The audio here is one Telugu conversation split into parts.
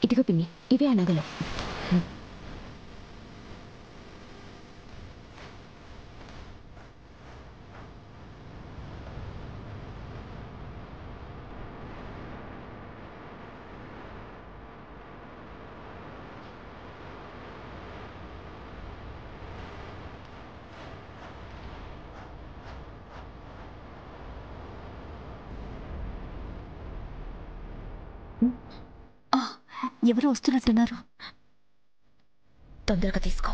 ఇదిగో పిన్ని, ఇవే ఆ నగలు. ఎవరు వస్తున్నట్టున్నారు. తొందరగా తీసుకో.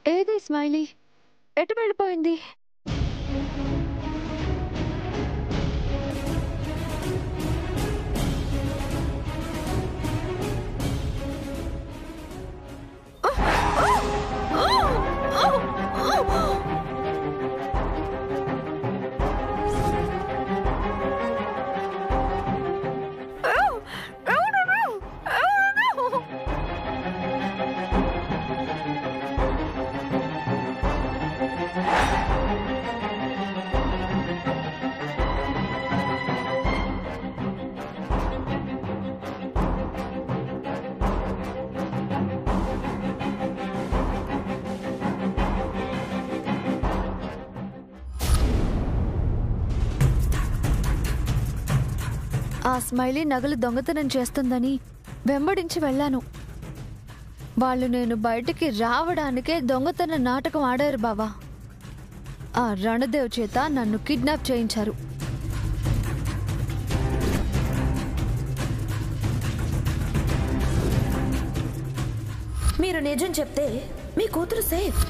ఏది స్మైలీ? ఎటు వెళ్ళిపోయింది? ఆ స్మైలీ నగలు దొంగతనం చేస్తుందని వెంబడించి వెళ్ళాను. వాళ్ళు నేను బయటికి రావడానికే దొంగతన నాటకం ఆడారు బావా. ఆ రణదేవ్ చేత నన్ను కిడ్నాప్ చేయించారు. మీరు నిజం చెప్తే మీ కూతురు సేఫ్.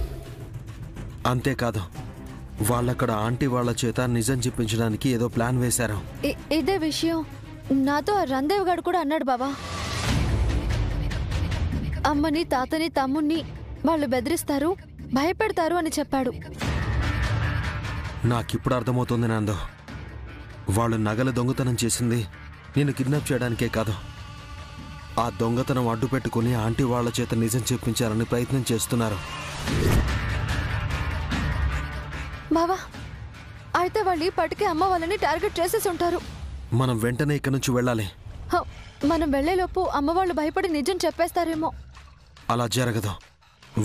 అంతేకాదు, వాళ్ళక్కడ ఆంటీ వాళ్ళ చేత నిజం చెప్పించడానికి ఏదో ప్లాన్ వేశారు. ఇదే విషయం నాతో ఆ రణదేవ్ గారు కూడా అన్నాడు బావా. అమ్మని, తాతని, తమ్ముణ్ణి వాళ్ళు బెదిరిస్తారు, భయపెడతారు అని చెప్పాడు. నాకిప్పుడు అర్థమవుతుంది నందు, వాళ్ళు నగలు దొంగతనం చేసింది నేను కిడ్నాప్ చేయడానికే కాదు, ఆ దొంగతనం అడ్డు పెట్టుకుని ఆంటీ వాళ్ళ చేత నిజం చెప్పించాలని ప్రయత్నం చేస్తున్నారు. బావా, అయితే వాళ్ళు ఇప్పటికే అమ్మ వాళ్ళని టార్గెట్ చేసేసి ఉంటారు. మనం వెంటనే ఇక్కడి నుంచి వెళ్ళాలి. మనం వెళ్లేలోపు అమ్మ వాళ్ళు భయపడి నిజం చెప్పేస్తారేమో. అలా జరగదు.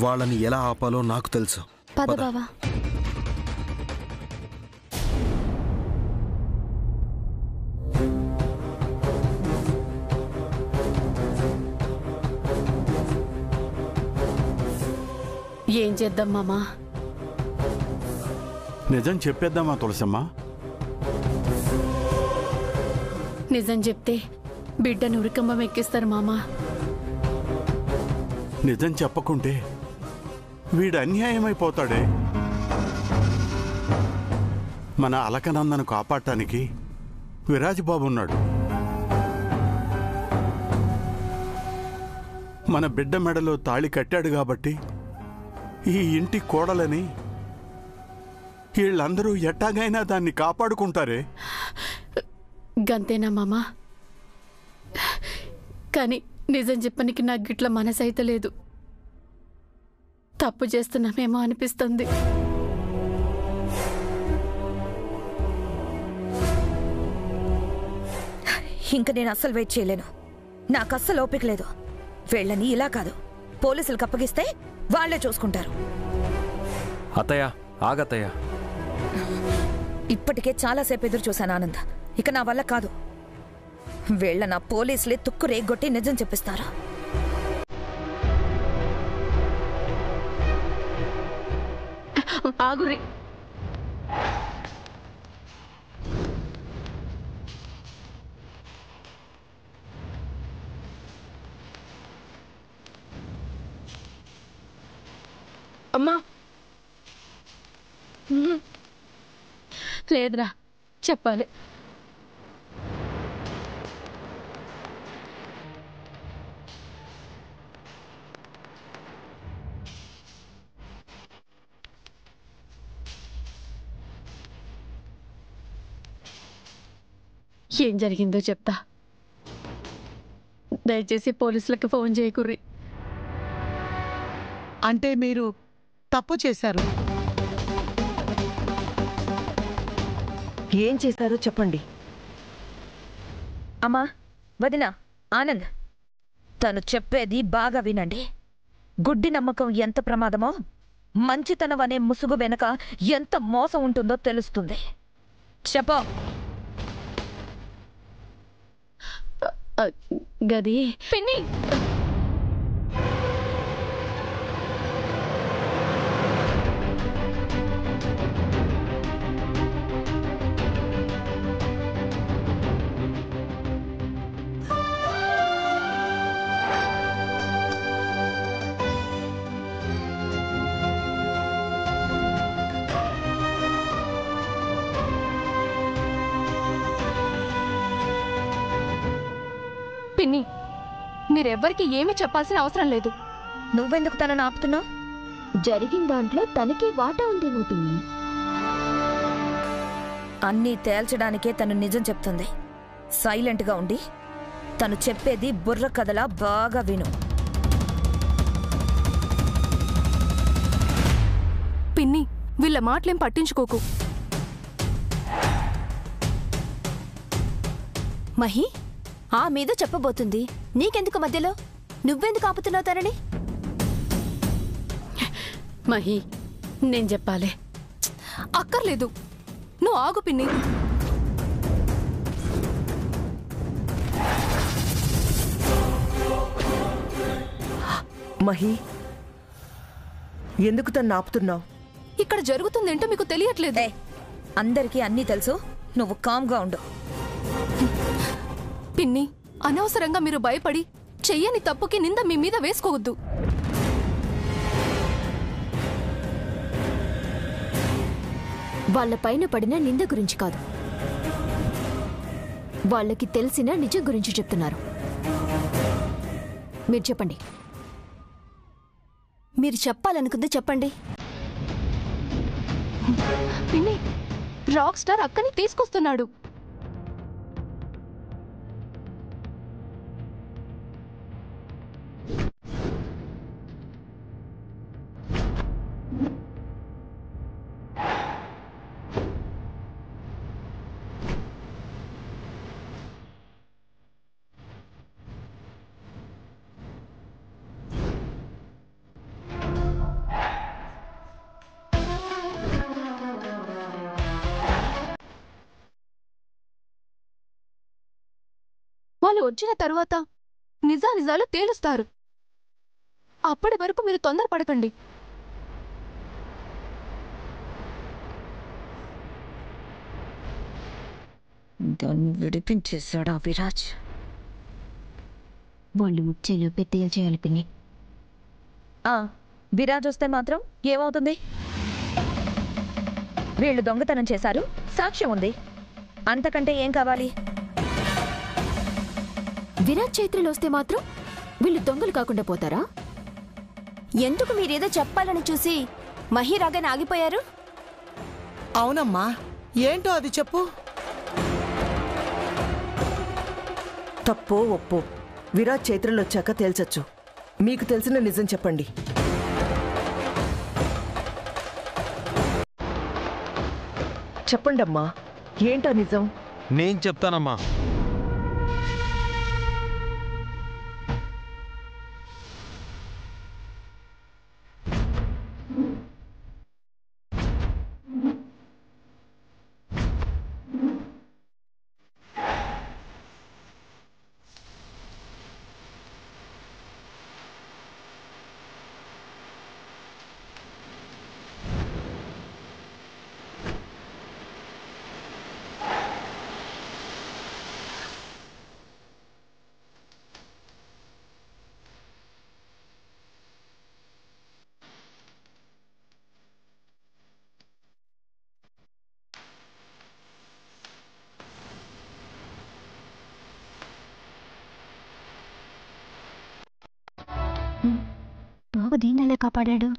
వాళ్ళని ఎలా ఆపాలో నాకు తెలుసు. పద బావా. ఏం చేద్దాం మామా? నిజం చెప్పేద్దామా తులసమ్మ? నిజం చెప్తే బిడ్డను ఉరికంబం ఎక్కిస్తారు మామా. నిజం చెప్పకుంటే వీడు అన్యాయమైపోతాడే. మన అలకనందను కాపాడటానికి విరాజ్బాబు ఉన్నాడు. మన బిడ్డ మెడలో తాళి కట్టాడు కాబట్టి ఈ ఇంటి కోడలని వీళ్ళందరూ ఎట్టాగైనా దాన్ని కాపాడుకుంటారే. గంతేనా మామా? కానీ నిజం చెప్పనికి నాకు గిట్ల మనసైతే లేదు. తప్పు చేస్తున్నామేమో అనిపిస్తుంది. ఇంక నేను అస్సలు వెయిట్ చేయలేను. నాకు అస్సలు ఓపిక లేదు. వీళ్ళని ఇలా కాదు, పోలీసులకు అప్పగిస్తే వాళ్లే చూసుకుంటారు. అత్తయ్య, ఆగత్తయ్య. ఇప్పటికే చాలాసేపు ఎదురు చూశాను ఆనంద్. ఇక నా వల్ల కాదు. వీళ్ళ నా పోలీసులే తుక్కు రేగొట్టి నిజం చెప్పిస్తారా? ఆగురి. అమ్మా లేదురా, చెప్పాలి. ఏం జరిగిందో చెప్తా. దయచేసి పోలీసులకు ఫోన్ చేయకుర్రి. అంటే మీరు తప్పు చేశారు. ఏం చేశారో చెప్పండి. అమ్మా, వదిన, ఆనంద్, తను చెప్పేది బాగా వినండి. గుడ్డి నమ్మకం ఎంత ప్రమాదమో, మంచితనం అనే ముసుగు వెనక ఎంత మోసం ఉంటుందో తెలుస్తుంది. చెప్పో. గది పిన్ని, పిన్ని, మీరెవ్వరికి ఏమీ చెప్పాల్సిన అవసరం లేదు. నువ్వెందుకు తనను ఆపుతున్నావు? జరిగిన దాంట్లో తనకి వాటా ఉంది పిన్ని. అన్నీ తేల్చడానికే తను నిజం చెప్తుంది. సైలెంట్గా ఉండి తను చెప్పేది బుర్ర కథలా బాగా విను. పిన్ని, వీళ్ళ మాటలేం పట్టించుకోకు. మహి ఆ మీద చెప్పబోతుంది, నీకెందుకు మధ్యలో? నువ్వెందుకు ఆపుతున్నావు తనని? మహి, నేను చెప్పాలి. అక్కర్లేదు, నువ్వు ఆగు పిన్ని. మహి, ఎందుకు తను ఆపుతున్నావు? ఇక్కడ జరుగుతుందేంటో మీకు తెలియట్లేదే. అందరికీ అన్నీ తెలుసు, నువ్వు కామ్గా ఉండు. పిన్ని, అనవసరంగా మీరు భయపడి చెయ్యని తప్పుకి నింద మీ మీద వేసుకోవద్దు. వాళ్లపైన పడిన నింద గురించి కాదు, వాళ్ళకి తెలిసిన నిజం గురించి చెప్తున్నారు. మీరు చెప్పండి, మీరు చెప్పాలనుకుంది చెప్పండి. పిన్ని, రాక్ స్టార్ అక్కని తీసుకొస్తున్నాడు. వాళ్ళు వచ్చిన తరువాత నిజానిజాలు తేలుస్తారు. అప్పటి వరకు మీరు తొందరపడకండి. దాన్ని విడిపించేశాడా విరాజ్? వాళ్ళు ముచ్చేలోపే తేల్చేయాలి పిన్ని. విరాజ్ వస్తే మాత్రం ఏమవుతుంది? వీళ్ళు దొంగతనం చేశారు, సాక్ష్యం ఉంది. అంతకంటే ఏం కావాలి? విరాజ్ చైత్రలు వస్తే మాత్రం వీళ్ళు దొంగలు కాకుండా పోతారా? ఎందుకు మీరేదో చెప్పాలని చూసి మహి రాగానే ఆగిపోయారు? అవునమ్మా, ఏంటో అది చెప్పు. తప్పో ఒప్పో విరాజ్ చైత్రలు వచ్చాక తేల్చచ్చు. మీకు తెలిసిన నిజం చెప్పండి. చెప్పండమ్మా, ఏంటో నిజం? నేను చెప్తానమ్మా. బాబు దీన్నెలా కాపాడాడు?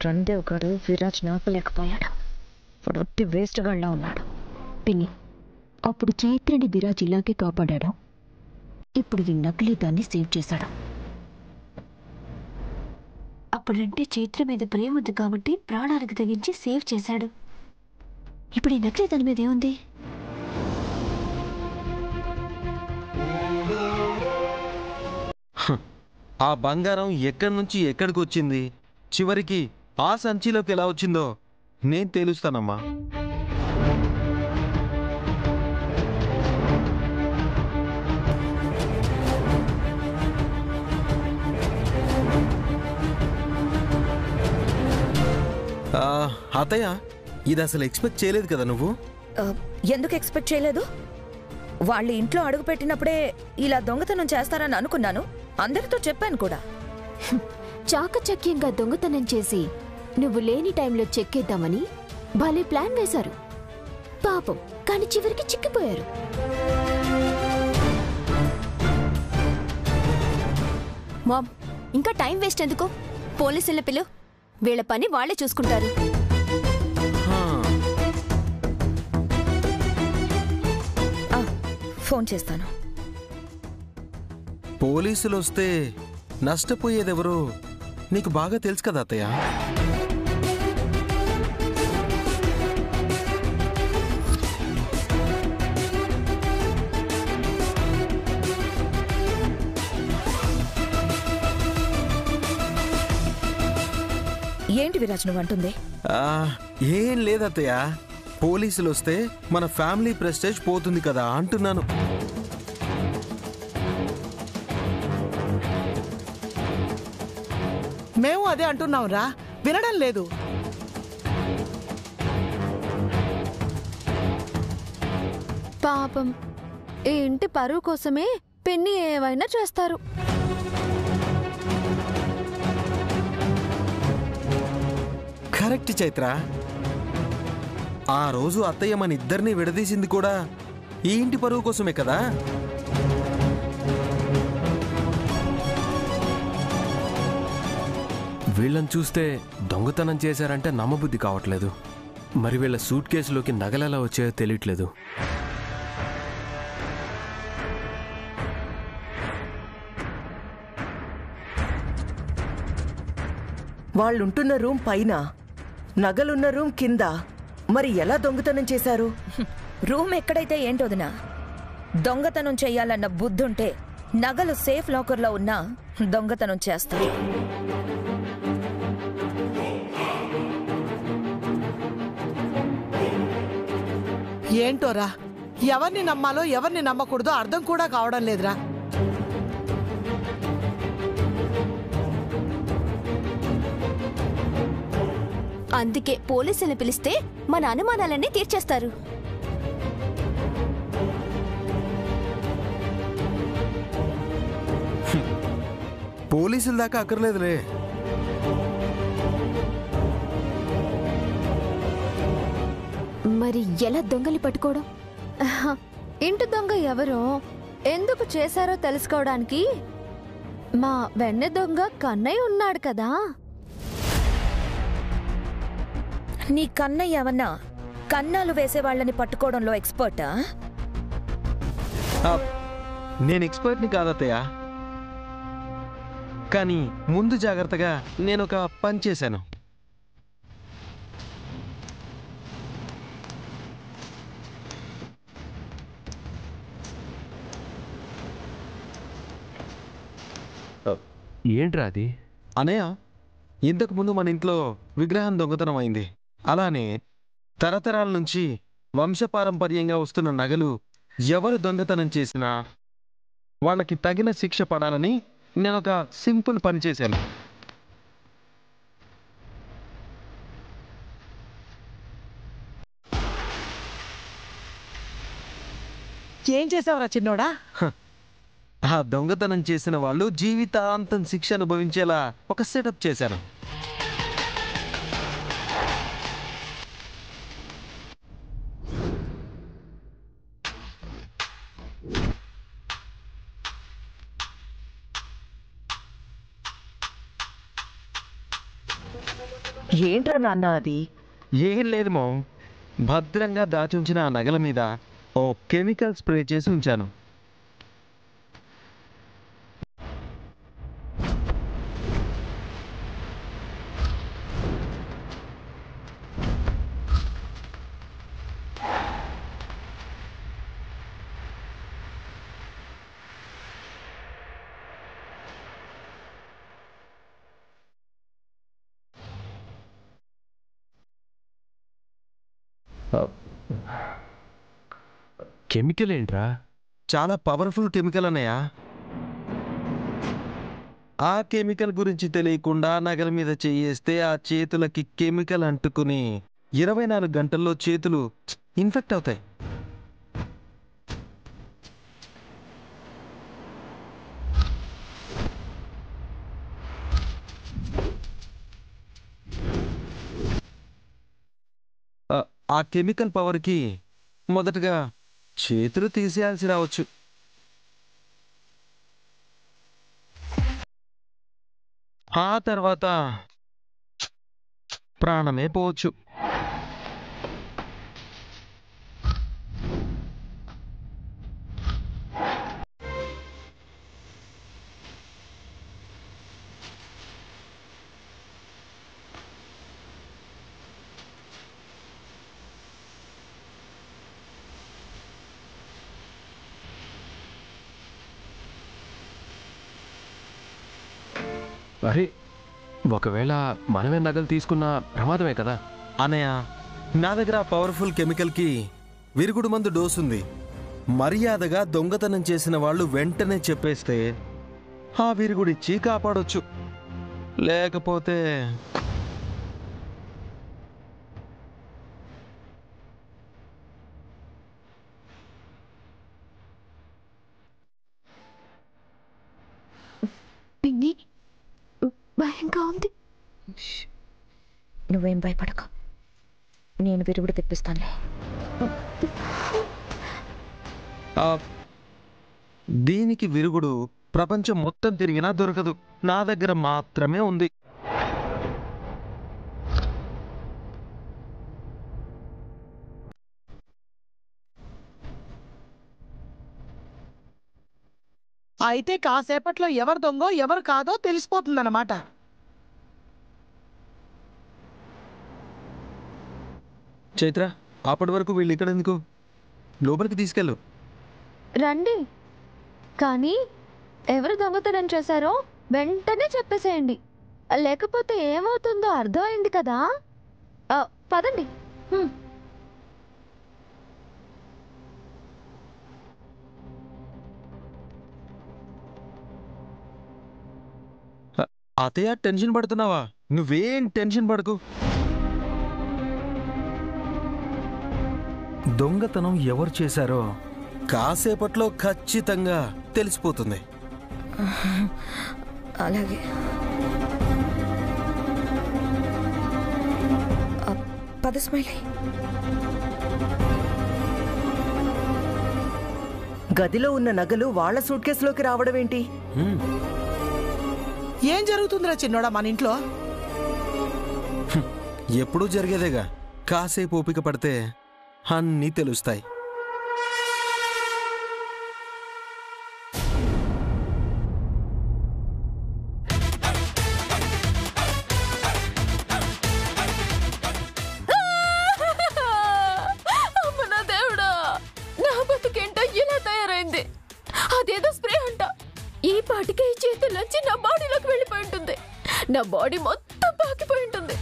రణదేవ్ గారు విరాజ్ నాపలేకపోయాడు. ఇప్పుడు వేస్ట్ గాళ్ళ ఉన్నాడు. పిన్ని, అప్పుడు చైత్రని విరాజ్ ఇలాగే కాపాడాడు. ఇప్పుడు ఈ నకిలీ దాన్ని సేవ్ చేశాడు. అప్పుడంటే చైత్ర మీద ప్రేమ ఉంది కాబట్టి ప్రాణాలకు తెగించి సేవ్ చేశాడు. ఇప్పుడు ఈ నకిలీ దాని మీద ఏముంది? ఆ బంగారం ఎక్కడి నుంచి ఎక్కడికి వచ్చింది, చివరికి ఆ సంచిలోకి ఎలా వచ్చిందో నేను తెలుస్తానమ్మా. అత్తయ్య, ఇది అసలు ఎక్స్పెక్ట్ చేయలేదు కదా నువ్వు? ఎందుకు ఎక్స్పెక్ట్ చేయలేదు? వాళ్ళ ఇంట్లో అడుగు పెట్టినప్పుడే ఇలా దొంగతనం చేస్తారని అనుకున్నాను. అందరితో చెప్పాను కూడా. చాకచక్యంగా దొంగతనం చేసి నువ్వు లేని టైంలో చెక్కేద్దామని భలే ప్లాన్ వేశారు. పాపం, కానీ చివరికి చిక్కిపోయారు. మామ్, ఇంకా టైం వేస్ట్ ఎందుకు? పోలీసుల పిలు, వీళ్ళ పని వాళ్లే చూసుకుంటారు. ఫోన్ చేస్తాను. పోలీసులు వస్తే నష్టపోయేదెవరో నీకు బాగా తెలుసు కదా అత్తయ్య. ఏంటి విరాజ్ నువ్వు అంటుంది? ఏం లేదత్తయ్య, పోలీసులు వస్తే మన ఫ్యామిలీ ప్రెస్టేజ్ పోతుంది కదా అంటున్నాను. మేము అదే అంటున్నాం రా, వినడం లేదు. పాపం, ఈ ఇంటి పరువు కోసమే పిన్ని ఏవైనా చేస్తారు. కరెక్ట్ చైత్ర. ఆ రోజు అత్తయ్య మన ఇద్దరిని విడదీసింది కూడా ఈ ఇంటి పరువు కోసమే కదా. వీళ్ళని చూస్తే దొంగతనం చేశారంటే నమ్మబుద్ధి కావట్లేదు. మరి వీళ్ళ సూట్ కేసులోకి నగలెలా వచ్చాయో తెలియట్లేదు. వాళ్ళుంటున్న రూమ్ పైన, నగలున్న రూమ్ కింద. మరి ఎలా దొంగతనం చేశారు? రూమ్ ఎక్కడైతే ఏంటోదినా, దొంగతనం చెయ్యాలన్న బుద్ధుంటే నగలు సేఫ్ లాకర్లో ఉన్నా దొంగతనం చేస్తారు. ఏంటోరా, ఎవరిని నమ్మాలో ఎవరిని నమ్మకూడదో అర్థం కూడా కావడం లేదురా. అందుకే పోలీసులు పిలిస్తే మన అనుమానాలన్నీ తీర్చేస్తారు. పోలీసుల దాకా అక్కర్లేదులే. మరి ఎలా దొంగలి పట్టుకోవడం? ఇంటి దొంగ ఎవరో ఎందుకు చేశారో తెలుసుకోవడానికి మా వెన్నె దొంగ కన్నయ్య ఉన్నాడు కదా. నీ కన్నయ్య ఏమన్నా కన్నాలు వేసే వాళ్ళని పట్టుకోవడంలో ఎక్స్పర్టా? నేను ఎక్స్పర్ట్ని కాదత్తయ్య, కానీ ముందు జాగ్రత్తగా నేను ఒక పని చేశాను. ఏంట్రా అది? అనయ్య, ఇంతకు ముందు మన ఇంట్లో విగ్రహం దొంగతనం అయింది. అలానే తరతరాల నుంచి వంశపారంపర్యంగా వస్తున్న నగలు ఎవరు దొంగతనం చేసినా వాళ్ళకి తగిన శిక్ష పడాలని నేను ఒక సింపుల్ పని చేశాను. ఏం చేసావురా చిన్నోడా? ఆ దొంగతనం చేసిన వాళ్ళు జీవితాంతం శిక్ష అనుభవించేలా ఒక సెటప్ చేశాను. ఏంట్రా నాన్న అది? ఏం లేదు మో, భద్రంగా దాచి ఉంచిన ఆ నగల మీద ఓ కెమికల్ స్ప్రే చేసి ఉంచాను. కెమికల్ ఏంట్రా? చాలా పవర్ఫుల్ కెమికల్ అన్నయ్య. ఆ కెమికల్ గురించి తెలియకుండా నగల మీద చేయేస్తే ఆ చేతులకి కెమికల్ అంటుకుని 24 గంటల్లో చేతులు ఇన్ఫెక్ట్ అవుతాయి. ఆ కెమికల్ పవర్కి మొదటగా చేతులు తీసేయాల్సి రావచ్చు. ఆ తర్వాత ప్రాణమే పోవచ్చు. అరే, ఒకవేళ మనమే నగలు తీసుకున్న ప్రమాదమే కదా అనయ్య. నా దగ్గర పవర్ఫుల్ కెమికల్కి విరుగుడు మందు డోసు ఉంది. మర్యాదగా దొంగతనం చేసిన వాళ్ళు వెంటనే చెప్పేస్తే ఆ విరుగుడిచ్చి కాపాడొచ్చు. లేకపోతే పిన్ని భయంగా ఉంది. నువ్వేం భయపడకు, నేను విరుగుడు తెప్పిస్తానులే. దీనికి విరుగుడు ప్రపంచం మొత్తం తిరిగినా దొరకదు. నా దగ్గర మాత్రమే ఉంది. అయితే కాసేపట్లో ఎవరు దొంగో ఎవరు కాదో తెలిసిపోతుందన్నమాట. చైత్ర, అప్పటి వరకు వీళ్ళు ఇక్కడ ఎందుకు? లోపలికి తీసుకెళ్ళు. రండి, కానీ ఎవరు దొంగతనం చేశారో వెంటనే చెప్పేసేయండి, లేకపోతే ఏమవుతుందో అర్థమైంది కదా. పదండి. అతయ్య, టెన్షన్ పడుతున్నావా? నువ్వేం టెన్షన్ పడకు. దొంగతనం ఎవరు చేశారో కాసేపట్లో ఖచ్చితంగా తెలిసిపోతుంది. అలాగే. పద స్మైలీ. గదిలో ఉన్న నగలు వాళ్ళ సూట్ కేసులోకి రావడం ఏంటి? ఏం జరుగుతుందిరా చిన్నోడా మన ఇంట్లో? ఎప్పుడూ జరిగేదేగా. కాసేపు ఓపిక పడితే అన్నీ తెలుస్తాయి. నా దేవుడా, నా బతుకేంటో ఇలా తయారైంది. అదేదో స్ప్రే అంట. ఈ పాటికే ఈ చేతుల్లోంచి నా బాడీలోకి వెళ్ళిపోయి ఉంటుంది. నా బాడీ మొత్తం పాకిపోయి ఉంటుంది.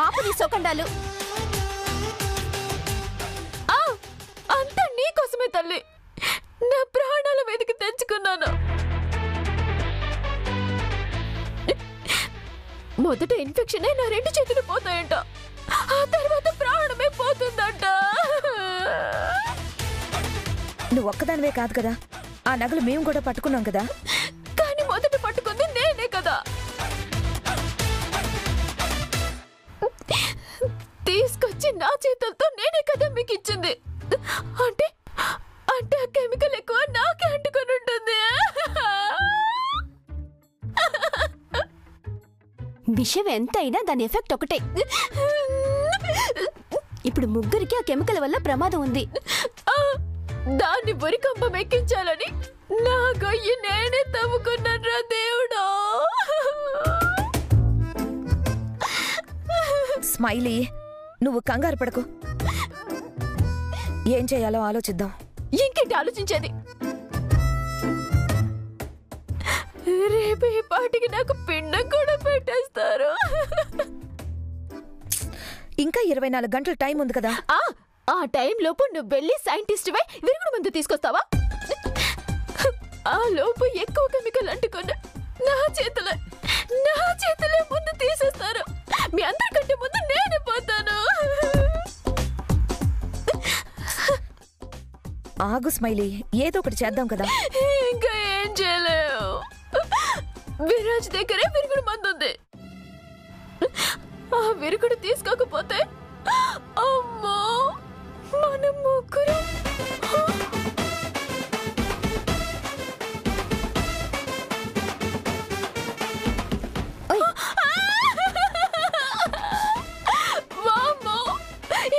ఆపు నీ సోకండాలు. అంతా నీకోసమే తల్లి. నా ప్రాణాల మీదకి తెచ్చుకున్నాను. మొదట ఇన్ఫెక్షన్ అయి నా 2 చేతులు పోతాయంట. ఆ తర్వాత ప్రాణమే పోతుందంట. నువ్వు ఒక్కదానివే కాదు కదా, ఆ నగలు మేము కూడా పట్టుకున్నాం కదా. కానీ మొదట పట్టుకుంది నేనే కదా. తీసుకొచ్చి నా చేతులతో నేనే కదా మీకు ఇచ్చింది. అంటే అంటే ఆ కెమికల్ ఎక్కువ నాకే అంటుకొని విషయం ఎంతైనా దాని ఎఫెక్ట్ ఒకటే. ఇప్పుడు ముగ్గురికి ఆ కెమికల్ వల్ల ప్రమాదం ఉంది. దాన్ని బొరికంపం ఎక్కించాలని నా గొయ్యి నేనే తవ్వుకున్నాను రా దేవుడా. స్మైలీ, నువ్వు కంగారు పడకు. ఏం చేయాలో ఆలోచిద్దాం. ఇంకేంటి ఆలోచించేది? రేపు ఈ పాటికి నాకు పిండం కూడా పెట్టేస్తారు. ఇంకా 24 గంటల టైం ఉంది కదా. ఆ టైం లోపు నువ్వు వెళ్ళి సైంటిస్ట్ వై విరుగుడు మందు తీసుకొస్తావా? ఆ లోపు ఎక్కువ కెమికల్ అంటుకున్న నా చేతులే ముందు తీసేస్తారు. మీ అందరికంటే ముందు నేను పోతాను. ఆగు స్మైలీ, ఏదో ఒకటి చేద్దాం కదా. ఇంకా ఏం చేయలేవు. విరాజ్ దగ్గరే విరుగుడు మందు ఉంది. ఆ విరుగుడు తీసుకోకపోతే అమ్మో మనం ముగ్గురు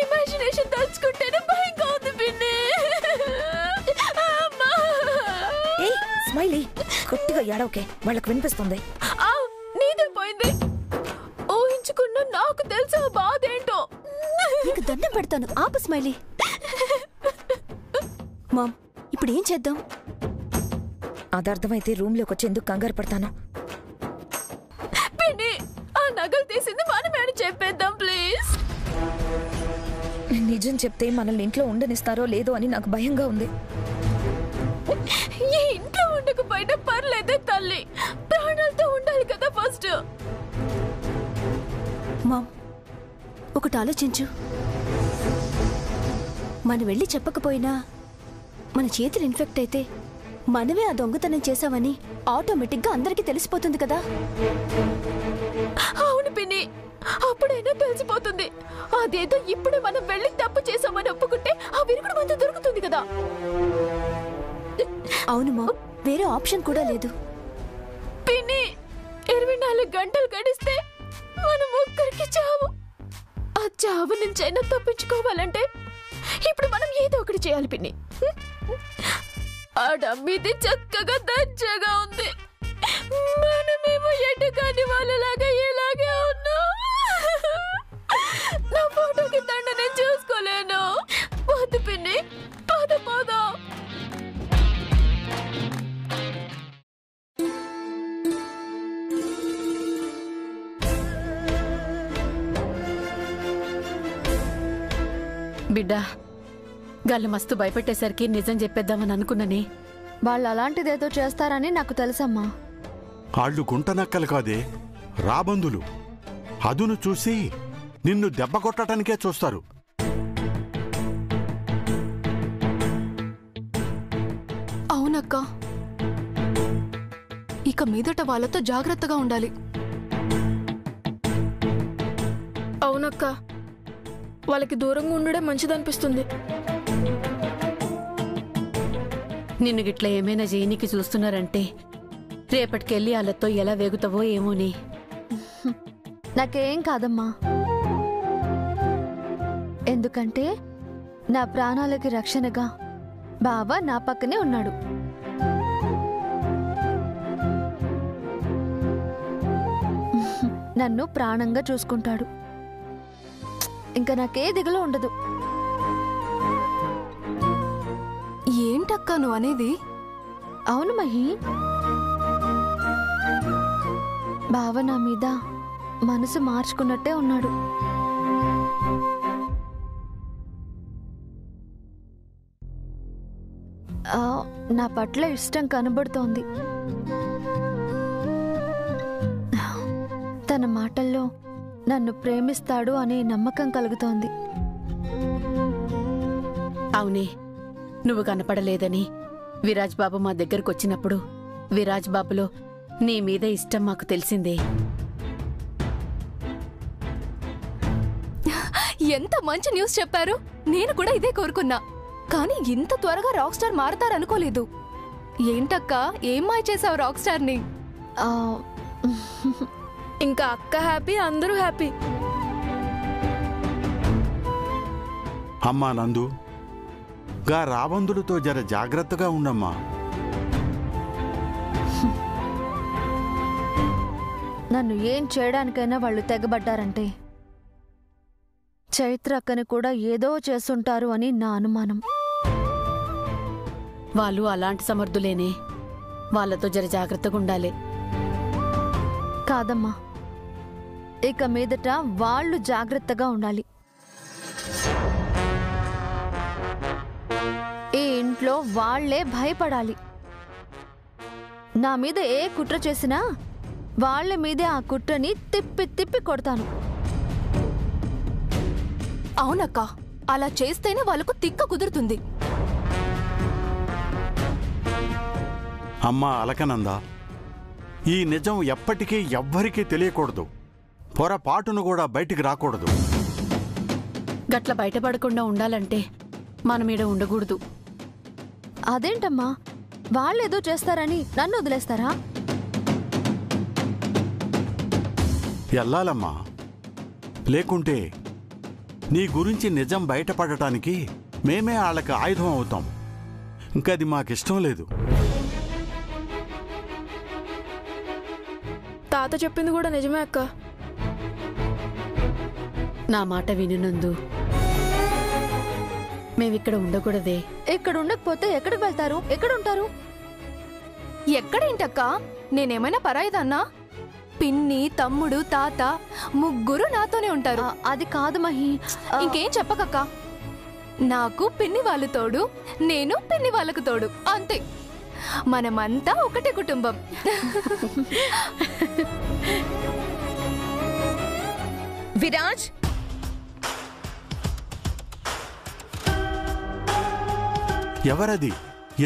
ఇమాజినేషన్ తలుచుకుంటేనే భయంగా ఉంది పిన్ని. స్మైలీ, గట్టిగా ఏడవకే, వాళ్ళకి వినిపిస్తుంది. నీదే పోయింది. ఊహించుకున్న నాకు తెలుసు ఆ బాధ ఏంటో. నీకు దండం పెడతాను, ఆపు స్మైలీ. మామ్, ఇప్పుడు ఏం చేద్దాం? అది అర్థమైతే రూమ్ లోకి వచ్చి ఎందుకు కంగారు పడతాను. పిన్ని, ఆ నగలు తీసింది మనమే అని చెప్పేద్దాం ప్లీజ్. నిజం చెప్తే మనల్ని ఇంట్లో ఉండనిస్తారో లేదో అని నాకు భయంగా ఉంది. ఈ ఇంట్లో ఉండకపోయినా పర్లేదే తల్లి, ప్రాణాలతో ఉండాలి కదా ఫస్ట్. మామ్, ఒకటి ఆలోచించు. మనం వెళ్ళి చెప్పకపోయినా మన చేతులు ఇన్ఫెక్ట్ అయితే మనమే ఆ దొంగతనం చేశామని ఆటోమేటిక్గా అందరికీ తెలిసిపోతుంది కదా. అవును పిన్ని, అప్పుడైనా తెలిసిపోతుంది. అదేదో ఇప్పుడు మనం వెళ్ళి తప్పు చేసామని ఒప్పుకుంటే ఆ విరుగుడు మందు దొరుకుతుంది కదా. అవును మామ్, వేరే ఆప్షన్ కూడా లేదు. పిన్ని, 24 గంటలు గడిస్తే మన ముగ్గురికి చావు. ఆ చావు నుంచైనా తప్పించుకోవాలంటే ఇప్పుడు మనం ఏదో ఒకటి చేయాలి పిన్ని. ఆ డమ్మీది చక్కగా దర్జాగా ఉంది, మనమేమో ఎటు కాని వాళ్ళలాగా ఇలాగే ఉన్నాం. నా ఫోటోకి దండ నేను చూసుకోలేను. వద్దు పిన్ని, పద పద. బిడ్డా, గాళ్ళు మస్తు భయపెట్టేసరికి నిజం చెప్పేద్దామని అనుకున్నానే. వాళ్ళు అలాంటిదేదో చేస్తారని నాకు తెలుసమ్మా. ఆళ్ళు గుంటనక్కలు కాదే, రాబందులు. అదును చూసి నిన్ను దెబ్బ కొట్టడానికే చూస్తారు. అవునక్క, ఇక మీదట వాళ్ళతో జాగ్రత్తగా ఉండాలి. అవునక్క, వాళ్ళకి దూరంగా ఉండడం మంచిదనిపిస్తుంది. నిన్ను గిట్లా ఏమైనా చేయనికి చూస్తున్నారంటే రేపటికెళ్ళి వాళ్ళతో ఎలా వేగుతావో ఏమోని. నాకేం కాదమ్మా, ఎందుకంటే నా ప్రాణాలకి రక్షణగా బావ నా పక్కనే ఉన్నాడు. నన్ను ప్రాణంగా చూసుకుంటాడు. ఇంకా నాకే దిగులు ఉండదు. ఏంటక్క నువ్వు అనేది? అవును మహి, బావ నా మీద మనసు మార్చుకున్నట్టే ఉన్నాడు. నా పట్ల ఇష్టం కనబడుతోంది. తన మాటల్లో నన్ను ప్రేమిస్తాడు అనే నమ్మకం కలుగుతోంది. అవునే, నువ్వు కనపడలేదని విరాజ్ బాబు మా దగ్గరకు వచ్చినప్పుడు విరాజ్ బాబులో నీ మీద ఇష్టం మాకు తెలిసిందే. ఎంత మంచి న్యూస్ చెప్పారు. నేను కూడా ఇదే కోరుకున్నా, కానీ ఇంత త్వరగా రాక్ స్టార్ మారతారనుకోలేదు. ఏంటక్క, ఏం మాయ చేసావు రాక్ స్టార్ని? ఇంకా అక్క హ్యాపీ, అందరూ హ్యాపీ. అమ్మా నందు, గా రాబందులతో జర జాగ్రత్తగా ఉండమ్మా. నన్ను ఏం చేయడానికైనా వాళ్ళు తెగబడ్డారంటే చైత్ర అక్కని కూడా ఏదో చేస్తుంటారు అని నా అనుమానం. వాళ్ళు అలాంటి సమర్థులేనే, వాళ్ళతో జర జాగ్రత్తగా ఉండాలి. కాదమ్మా, ఇక మీదట వాళ్ళు జాగ్రత్తగా ఉండాలి. ఈ ఇంట్లో వాళ్లే భయపడాలి. నా మీద ఏ కుట్ర చేసినా వాళ్ల మీదే ఆ కుట్రని తిప్పి తిప్పి కొడతాను. అవునక్క, అలా చేస్తేనే వాళ్ళకు తిక్క కుదురుతుంది. అమ్మా అలకనంద, ఈ నిజం ఎప్పటికీ ఎవ్వరికీ తెలియకూడదు. పొరపాటును కూడా బయటికి రాకూడదు. గట్ల బయటపడకుండా ఉండాలంటే మనమీడ ఉండకూడదు. అదేంటమ్మా, వాళ్ళేదో చేస్తారని నన్ను వదిలేస్తారా? ఎల్లాలమ్మా, లేకుంటే నీ గురించి నిజం బయటపడటానికి మేమే వాళ్ళకి ఆయుధం అవుతాం. ఇంకది మాకిష్టం లేదు. తాత చెప్పింది కూడా నిజమే అక్క. నా మాట వినునందు, మేమిక్కడ ఉండకూడదే. ఇక్కడ ఉండకపోతే ఎక్కడికి వెళ్తారు? ఎక్కడుంటారు? ఎక్కడేంటక్క, నేనేమైనా పరాయిదన్నా? పిన్ని, తమ్ముడు, తాత ముగ్గురు నాతోనే ఉంటారు. అది కాదు మహి. ఇంకేం చెప్పకక్క. నాకు పిన్ని వాళ్ళు తోడు, నేను పిన్ని వాళ్ళకు తోడు, అంతే. మనమంతా ఒకటే కుటుంబం. విరాజ్, ఎవరది?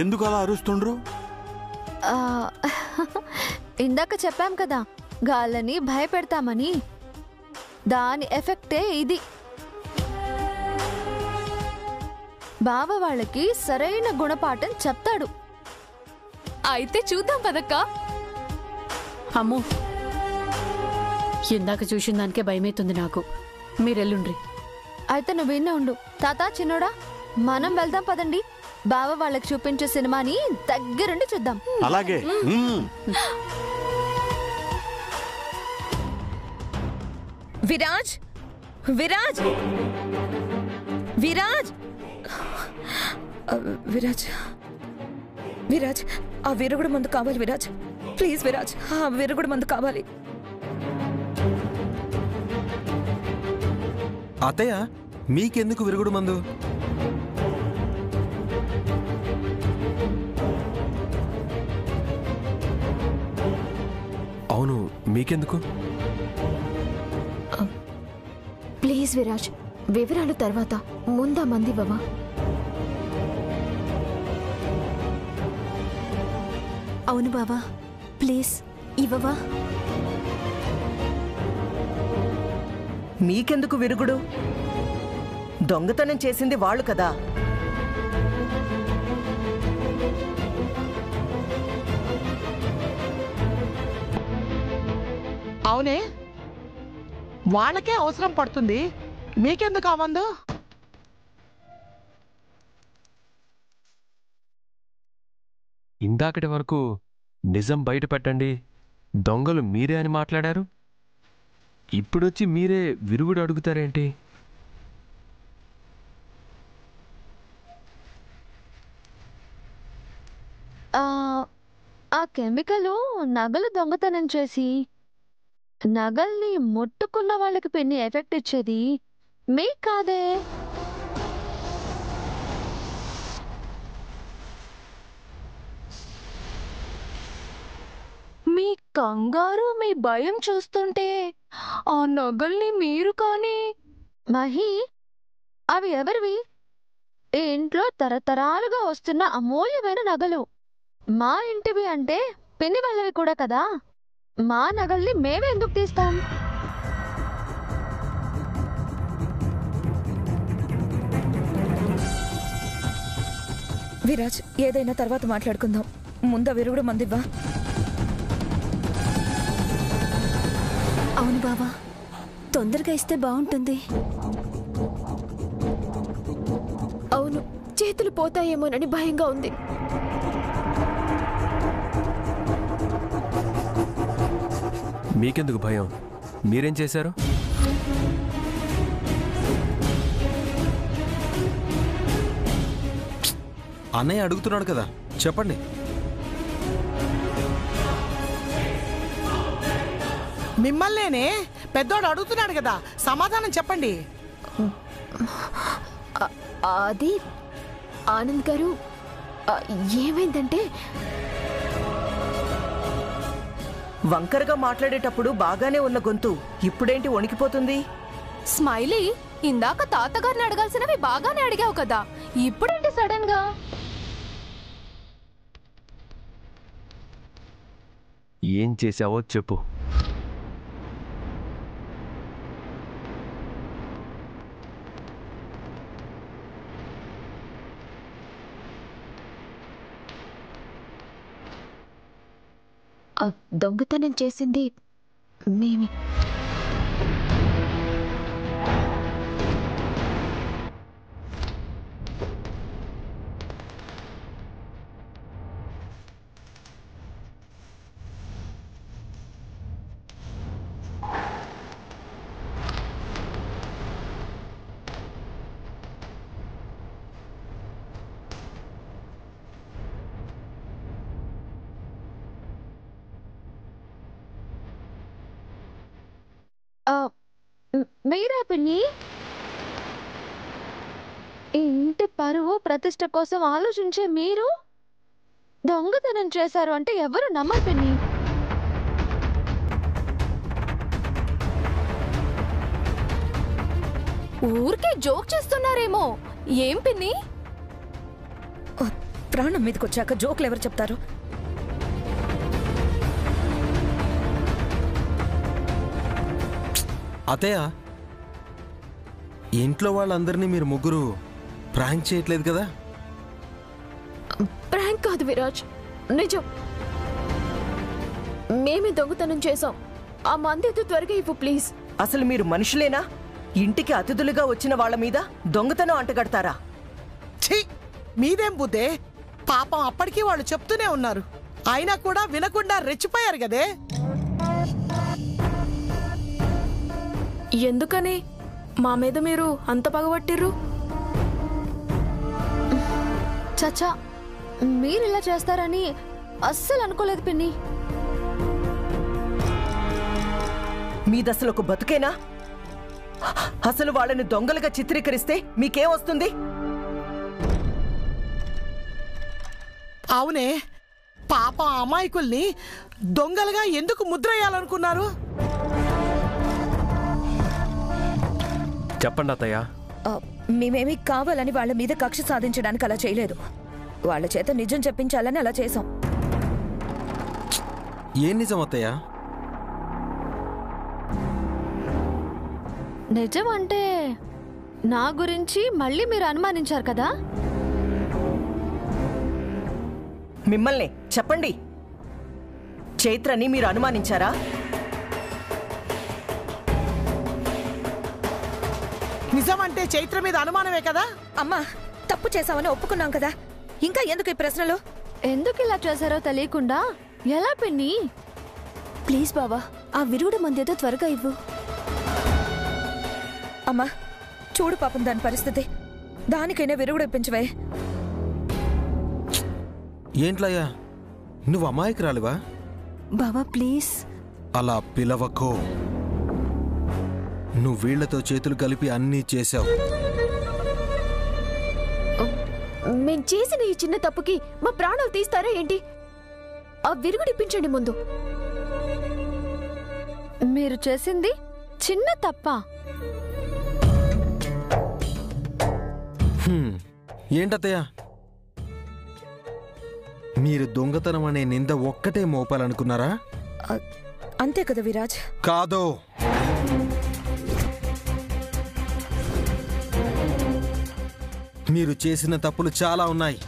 ఎందుకు అలా అరుస్తుండ్రు? ఇందాక చెప్పాం కదా, గాళ్ళని భయపెడతామని. దాని ఎఫెక్టే ఇది. బావ వాళ్ళకి సరైన గుణపాఠం చెప్తాడు. అయితే చూద్దాం పదక్క. అమ్మో, ఇందాక చూసిన దానికే భయమవుతుంది నాకు. మీరెల్లుండ్రి. అయితే నువ్వు విన్న ఉండు. తాత, చిన్నోడా, మనం వెళ్దాం పదండి. బావ వాళ్ళకి చూపించే సినిమాని దగ్గరుండి చూద్దాం. అలాగే. విరాజ్, విరాజ్, విరాజ్, విరాజ్, విరాజ్, ఆ విరుగుడు మందు కావాలి విరాజ్. ప్లీజ్ విరాజ్, ఆ విరుగుడు మందు కావాలి. అత్తయ్య, మీకెందుకు విరుగుడు మందు? అవును, మీకెందుకు? ప్లీజ్ విరాజ్, వివరాలు తర్వాత, ముందా మంది బావా. అవును బావా, ప్లీజ్ ఇవ్వవా. మీకెందుకు విరుగుడు? దొంగతనం చేసింది వాళ్ళు కదా. అవునే, వాళ్ళకే అవసరం పడుతుంది, మీకెందుకు అవ్వందు? ఇందాకటి వరకు నిజం బయట పెట్టండి, దొంగలు మీరే అని మాట్లాడారు. ఇప్పుడొచ్చి మీరే విరుగుడు అడుగుతారేంటి? ఆ కెమికల్ నగలు దొంగతనం చేసి నగల్ని ముట్టుకున్న వాళ్ళకి పెన్ని ఎఫెక్ట్ ఇచ్చేది మీకు కాదే. మీ కంగారు, మీ భయం చూస్తుంటే ఆ నగల్ని మీరు కానీ. మహి, అవి ఎవరివి? ఈ ఇంట్లో తరతరాలుగా వస్తున్న అమూల్యమైన నగలు. మా ఇంటివి అంటే పిన్ని వాళ్ళవి కూడా కదా. మా నగల్ని మేమే ఎందుకు తీస్తాం? విరాజ్, ఏదైనా తర్వాత మాట్లాడుకుందాం. ముందు విరుగుడు మందివ్వా. అవును బావా, తొందరగా ఇస్తే బాగుంటుంది. అవును, చేతులు పోతాయేమోనని భయంగా ఉంది. మీకెందుకు భయం? మీరేం చేశారు? అన్నయ్య అడుగుతున్నాడు కదా, చెప్పండి. మిమ్మల్నేనే పెద్దోడు అడుగుతున్నాడు కదా, సమాధానం చెప్పండి. అది ఆనంద్ గారు, ఏమైందంటే వంకరగా మాట్లాడేటప్పుడు బాగానే ఉన్న గొంతు ఇప్పుడేంటి వణికిపోతుంది? స్మైలీ, ఇందాక తాతగారిని అడగాల్సినవి బాగానే అడిగావు కదా, ఇప్పుడేంటి సడన్ గా? ఏం చేశావో చెప్పు. దొంగతనం చేసింది మేమే. మీరా పిన్ని? ఇంటి పరువు ప్రతిష్ట కోసం ఆలోచించే మీరు దొంగతనం చేశారు అంటే ఎవరు నమ్మరు పిన్ని. ఊరికే జోక్ చేస్తున్నారేమో. ఏం పిన్ని? ప్రాణం మీదకి వచ్చాక జోకులు ఎవరు చెప్తారు? అతయ్య, ఇంట్లో వాళ్ళందరినీ మీరు ముగ్గురు ప్రాంక్ చేయట్లేదు కదా? ప్రాంక్ కాదు విరాజ్, నిజం. మేమే దొంగతనం చేసాం. ఆ మందేదో త్వరగా ఇవ్వు ప్లీజ్. అసలు మీరు మనుషులేనా? ఇంటికి అతిథులుగా వచ్చిన వాళ్ళ మీద దొంగతనం అంటగడతారా? ఛీ, మీదేం బుద్ధే? పాపం అప్పటికీ వాళ్ళు చెప్తూనే ఉన్నారు, అయినా కూడా వినకుండా రెచ్చిపోయారు కదే. ఎందుకని మా మీద మీరు అంత పగబట్టిర్రు? చచ్చా, మీరు ఇలా చేస్తారని అస్సలు అనుకోలేదు పిన్ని. మీదసలు ఒక బతుకేనా? అసలు వాళ్ళని దొంగలుగా చిత్రీకరిస్తే మీకేం వస్తుంది? అవునే, పాపం అమాయకుల్ని దొంగలుగా ఎందుకు ముద్రయ్యాలనుకున్నారు? చెప్పండి అత్తయ్య. మేమేమీ కావాలని వాళ్ళ మీద కక్ష సాధించడానికి అలా చేయలేదు. వాళ్ళ చేత నిజం చెప్పించాలని అలా చేసాం. ఏం నిజం అత్తయ్య? నిజం అంటే నా గురించి మళ్ళీ మీరు అనుమానించారు కదా? మిమ్మల్ని చెప్పండి. చైత్రని మీరు అనుమానించారా? నిజమంటే చైత్ర మీద అనుమానమే కదా? అమ్మా, తప్పు చేసామని ఒప్పుకున్నాం కదా, ఇంకా ఎందుకు ఈ ప్రశ్నలు? ఎందుకు ఇలా చేశారో తెలియకుండా ఎలా పిన్ని? ప్లీజ్ బావా, ఆ విరుగుడు మందేదో త్వరగా ఇవ్వు. అమ్మా చూడు, పాపం దాని పరిస్థితి, దానికైనా విరుగుడు ఇప్పించవే. ఏంట్లయ్యా, నువ్వు అమాయకురాలివా? బావా ప్లీజ్. అలా పిలవకో. నువ్వు వీళ్లతో చేతులు కలిపి అన్నీ చేశావు. మేం చేసిన ఈ చిన్న తప్పుకి మా ప్రాణాలు తీస్తారా ఏంటి? ఆ విరుగుడిప్పించండి ముందు. మీరు చేసింది చిన్న తప్ప? ఏంటత్తయ్య, మీరు దొంగతనం అనే నింద ఒక్కటే మోపాలనుకున్నారా? అంతే కదా విరాజ్? కాదో, మీరు చేసిన తప్పులు చాలా ఉన్నాయి.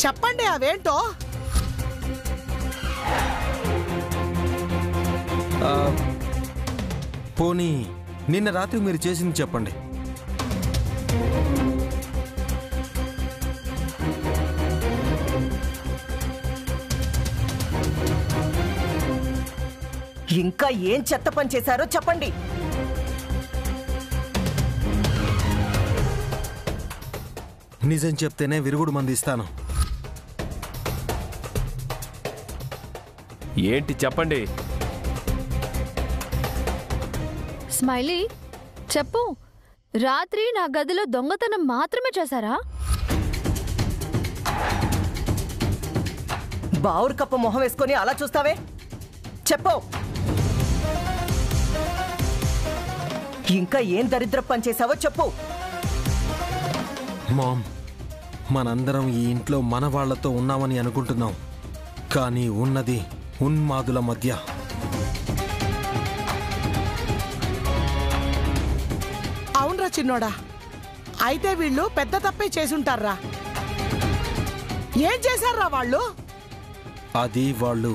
చెప్పండి అవేంటో. పోనీ నిన్న రాత్రి మీరు చేసింది చెప్పండి. ఇంకా ఏం చెత్త పని చేశారో చెప్పండి. నిజం చెప్తేనే విరుగుడు మంది ఇస్తాను. ఏంటి చెప్పండి. స్మైలీ చెప్పు, రాత్రి నా గదిలో దొంగతనం మాత్రమే చేశారా? బావురు కప్ప మొహం వేసుకొని అలా చూస్తావే, చెప్పు. ఇంకా ఏం దరిద్ర పని చేశావో చెప్పు. మామ్, మనందరం ఈ ఇంట్లో మన వాళ్లతో ఉన్నామని అనుకుంటున్నాం, కానీ ఉన్నది ఉన్మాదుల మధ్య. అవునరా చిన్నోడా, అయితే వీళ్ళు పెద్ద తప్పే చేసుంటారా? ఏం చేశారా వాళ్ళు? అది వాళ్ళు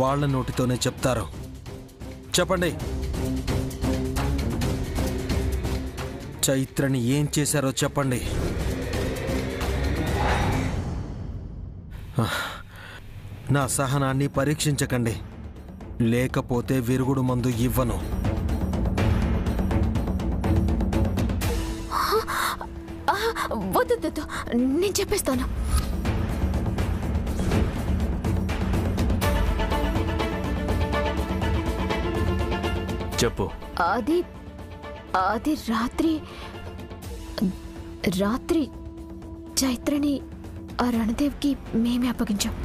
వాళ్ళ నోటితోనే చెప్తారు. చెప్పండి. చైత్రని ఏం చేశారో చెప్పండి. నా సహనాన్ని పరీక్షించకండి, లేకపోతే విరుగుడు మందు ఇవ్వను. వద్దు, నేను చెప్పేస్తాను. చెప్పు. అది రాత్రి చైత్రని ఆ రణదేవ్కి మేమే అప్పగించాం.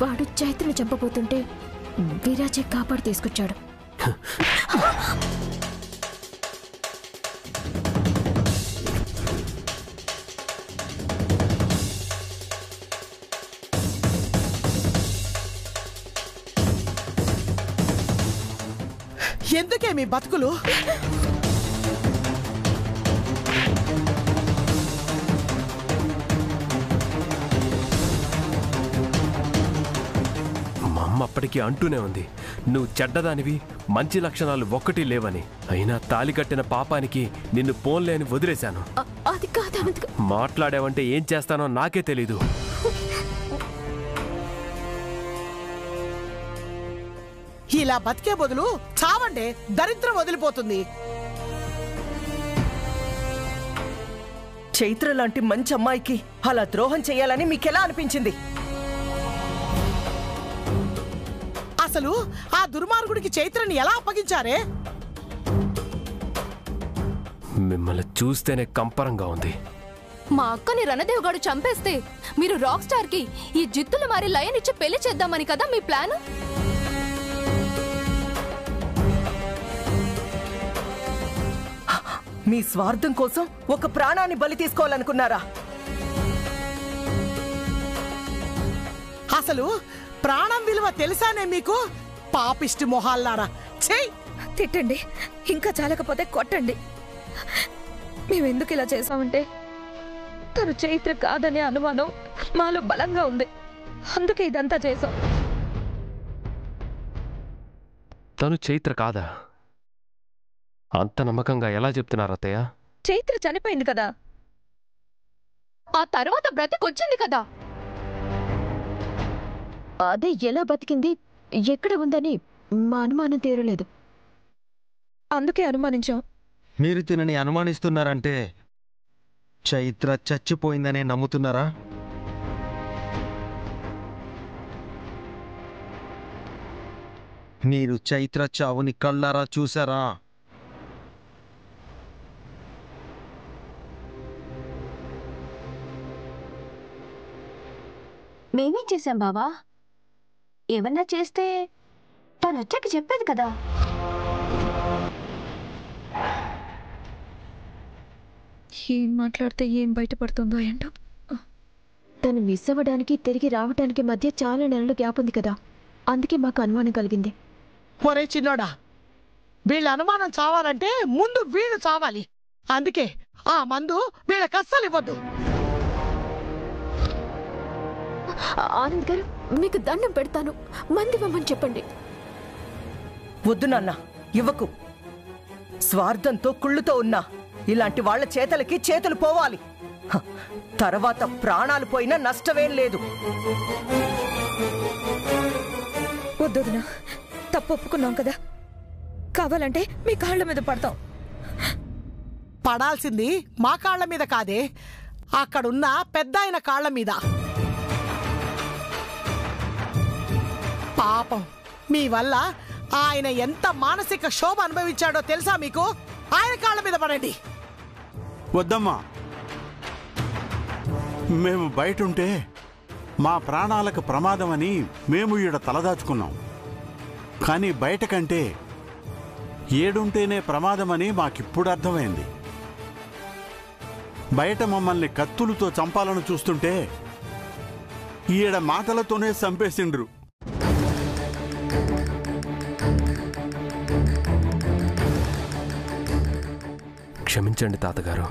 వాడు చైత్రని చంపబోతుంటే విరాజే కాపాడు తీసుకొచ్చాడు. ఎందుకే మీ బతుకులు? అప్పటికీ అంటూనే ఉంది, నువ్వు చెడ్డదానివి, మంచి లక్షణాలు ఒక్కటి లేవని. అయినా తాలి కట్టిన పాపానికి నిన్ను పోన్లే అని వదిలేశాను. అది కాదు. మాట్లాడావంటే ఏం చేస్తానో నాకే తెలీదు. ఇలా బతికే బదులు చావండే, దరిద్రం వదిలిపోతుంది. చైత్ర లాంటి మంచి అమ్మాయికి అలా ద్రోహం చేయాలని మీకెలా అనిపించింది? అసలు ఆ దుర్మార్గుడికి చైత్రని ఎలా అప్పగించారే? మిమ్మల్ని చూస్తేనే కంపరంగా ఉంది. మా అక్కని రణదేవ్ గారు చంపేస్తే మీరు రాక్ స్టార్ కి ఈ జిత్తులు మారి లయన్ ఇచ్చి పెళ్లి చేద్దామని కదా మీ ప్లాన్? మీ స్వార్థం కోసం ఒక ప్రాణాన్ని బలి తీసుకోవాలనుకున్నారా? అసలు ప్రాణం విలువ తెలుసానే మీకు? పాపిష్టి మొహాల్లారా! చెయ్! తిట్టండి, ఇంకా చాలకపోతే కొట్టండి. మేమెందుకు ఇలా చేసామంటే తను చైత్ర కాదనే అనుమానం మాలో బలంగా ఉంది, అందుకే ఇదంతా చేసాం. తను చైత్ర కాదా? అంత నమ్మకంగా ఎలా చెప్తున్నారు అత్తయ్య? చైత్ర చనిపోయింది కదా, ఆ తర్వాత బ్రతికొచ్చింది కదా. అదే ఎలా బతికింది, ఎక్కడ ఉందని మా అనుమానం తీరలేదు. అందుకే అనుమానించాం. మీరు తినని అనుమానిస్తున్నారంటే చైత్ర చచ్చిపోయిందనే నమ్ముతున్నారా? మీరు చైత్ర చావుని కళ్ళారా చూసారా? మేమేం చేశాం బావా? ఏమన్నా చేస్తే తను వచ్చాక చెప్పేది కదా. ఏం మాట్లాడితే ఏం బయటపడుతుందో ఏంటో. తను మిస్ అవ్వడానికి తిరిగి రావడానికి మధ్య చాలా నెలలు గ్యాప్ ఉంది కదా, అందుకే మాకు అనుమానం కలిగింది. ఒరే చిన్నోడా, వీళ్ళ అనుమానం చావాలంటే ముందు వీళ్ళు చావాలి. అందుకే ఆ మందు వీళ్ళకి అస్సలు ఇవ్వద్దు. ఆనంద్ గారు, మీకు దండం పెడతాను, మంది ఇవ్వమని చెప్పండి. వద్దు నాన్న, ఇవ్వకు. స్వార్థంతో కుళ్ళుతో ఉన్నా ఇలాంటి వాళ్ళ చేతలకి చేతులు పోవాలి. హ, తర్వాత ప్రాణాలు పోయినా నష్టమేం లేదు. వద్దొదినా, తప్పు ఒప్పుకున్నాం కదా, కావాలంటే మీ కాళ్ళ మీద పడతాం. పడాల్సింది మా కాళ్ల మీద కాదే, అక్కడున్న పెద్ద ఆయన కాళ్ల మీద. పాపం, మీ వల్ల ఆయన ఎంత మానసిక శోభ అనుభవించాడో తెలుసా మీకు? ఆయన కాళ్ళ మీద పడండి. వద్దమ్మా, మేము బయటుంటే మా ప్రాణాలకు ప్రమాదమని మేము ఈడ తలదాచుకున్నాం. కానీ బయట కంటే ఏడుంటేనే ప్రమాదమని మాకిప్పుడు అర్థమైంది. బయట మమ్మల్ని కత్తులతో చంపాలని చూస్తుంటే ఈడ మాటలతోనే చంపేసిండ్రు. క్షమించండి తాతగారు,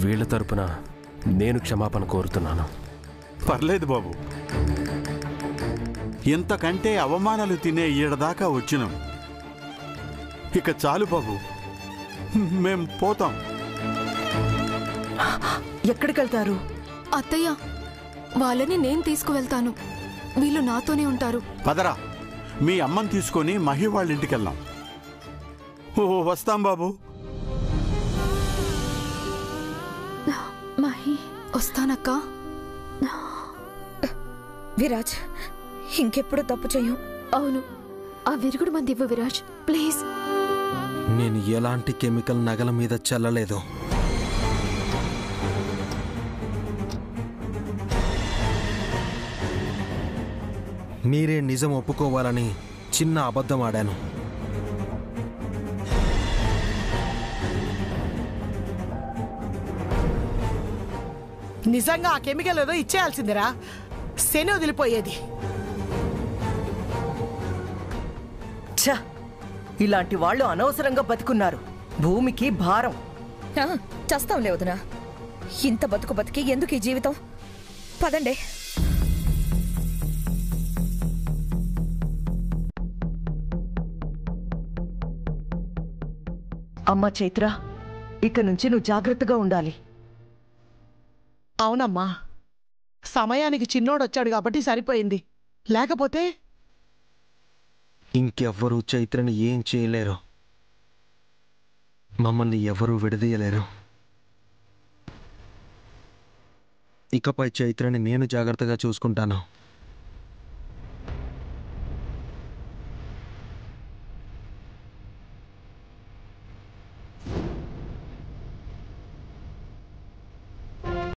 వీళ్ళ తరపున నేను క్షమాపణ కోరుతున్నాను. పర్లేదు బాబు, ఇంతకంటే అవమానాలు తినే ఈడదాకా వచ్చినాం. ఇక చాలు బాబు, మేం పోతాం. ఎక్కడికెళ్తారు? అత్తయ్య, వాళ్ళని నేను తీసుకువెళ్తాను, వీళ్ళు నాతోనే ఉంటారు. పదరా, మీ అమ్మని తీసుకొని మహి వాళ్ళ ఇంటికి వెళ్దాం. ఓ వస్తాం బాబు. మహి, వస్తానక్క. విరాజ్, ఇంకెప్పుడు తప్పు చెయ్యం. అవును, ఆ విరుగుడు మంది ఇవ్వు విరాజ్, ప్లీజ్. నేను ఎలాంటి కెమికల్ నగల మీద చల్లలేదు. మీరే నిజం ఒప్పుకోవాలని చిన్న అబద్ధం ఆడాను. నిజంగా ఆ కెమికల్ ఏదో ఇచ్చేయాల్సిందిరా, శని వదిలిపోయేది. ఛ, ఇలాంటి వాళ్ళు అనవసరంగా బతుకున్నారు. భూమికి భారం. చస్తాంలే వదినా, ఇంత బతుకు బతికి ఎందుకు ఈ జీవితం? పదండి. అమ్మా చైత్ర, ఇక నుంచి నువ్వు జాగ్రత్తగా ఉండాలి. అవునమ్మా, సమయానికి చిన్నోడొచ్చాడు కాబట్టి సరిపోయింది, లేకపోతే ఇంకెవ్వరూ చైత్రని ఏం చేయలేరు. మమ్మల్ని ఎవరూ విడదీయలేరు. ఇకపై చైత్రని నేను జాగ్రత్తగా చూసుకుంటాను.